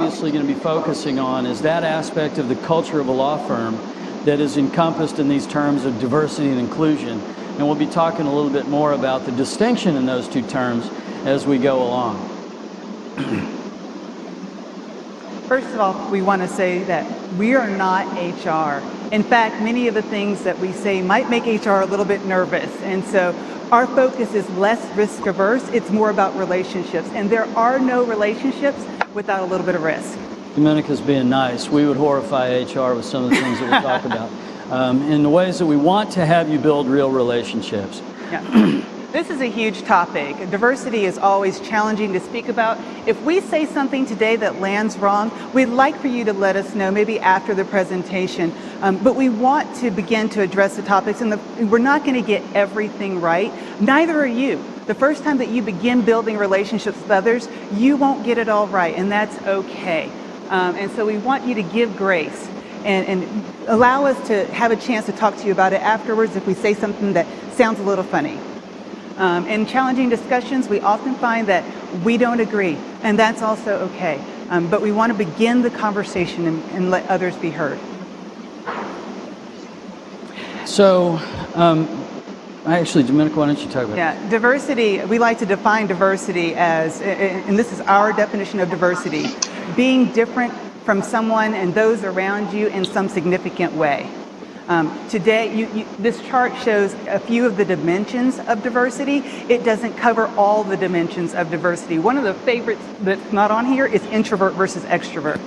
obviously going to be focusing on is that aspect of the culture of a law firm that is encompassed in these terms of diversity and inclusion. And we'll be talking a little bit more about the distinction in those two terms as we go along. First of all, we want to say that we are not HR. In fact, many of the things that we say might make HR a little bit nervous. And so our focus is less risk averse. It's more about relationships. And there are no relationships without a little bit of risk. Domenica's being nice. We would horrify HR with some of the things that we talk about in the ways that we want to have you build real relationships. Yeah. This is a huge topic. Diversity is always challenging to speak about. If we say something today that lands wrong, we'd like for you to let us know, maybe after the presentation. But we want to begin to address the topics, and we're not going to get everything right. Neither are you. The first time that you begin building relationships with others, you won't get it all right, and that's okay. And so we want you to give grace and allow us to have a chance to talk to you about it afterwards if we say something that sounds a little funny. In challenging discussions, we often find that we don't agree, and that's also okay. But we want to begin the conversation and let others be heard. So, actually, Domenica, why don't you talk about Yeah, diversity, we like to define diversity as, and this is our definition of diversity, being different from someone and those around you in some significant way. Today, this chart shows a few of the dimensions of diversity. It doesn't cover all the dimensions of diversity. One of the favorites that's not on here is introvert versus extrovert.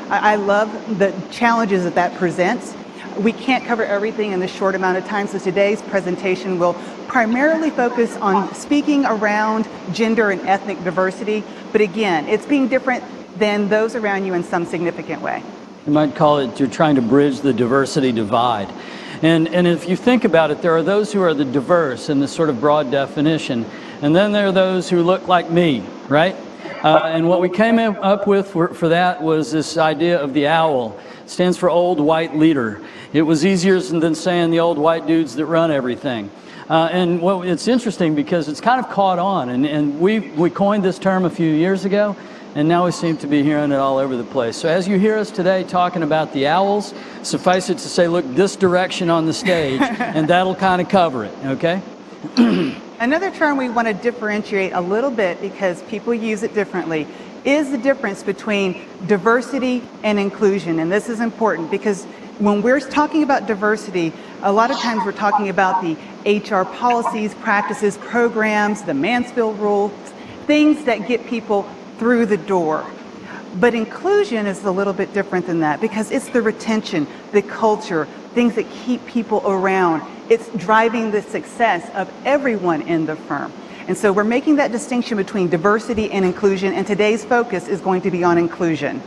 I love the challenges that that presents. We can't cover everything in this short amount of time, so today's presentation will primarily focus on speaking around gender and ethnic diversity. But again, it's being different than those around you in some significant way. You might call it, you're trying to bridge the diversity divide. And if you think about it, there are those who are the diverse in this sort of broad definition, and then there are those who look like me, right? And what we came up with for that was this idea of the OWL. It stands for Old White Leader. It was easier than saying the old white dudes that run everything. And well, it's interesting because it's kind of caught on, and we coined this term a few years ago, and now we seem to be hearing it all over the place. So as you hear us today talking about the owls, suffice it to say, look this direction on the stage, and that'll kind of cover it, okay? Another term we want to differentiate a little bit because people use it differently is the difference between diversity and inclusion. And this is important because when we're talking about diversity, a lot of times we're talking about the HR policies, practices, programs, the Mansfield rules, things that get people through the door. But inclusion is a little bit different than that because it's the retention, the culture, things that keep people around. It's driving the success of everyone in the firm. And so we're making that distinction between diversity and inclusion, and today's focus is going to be on inclusion.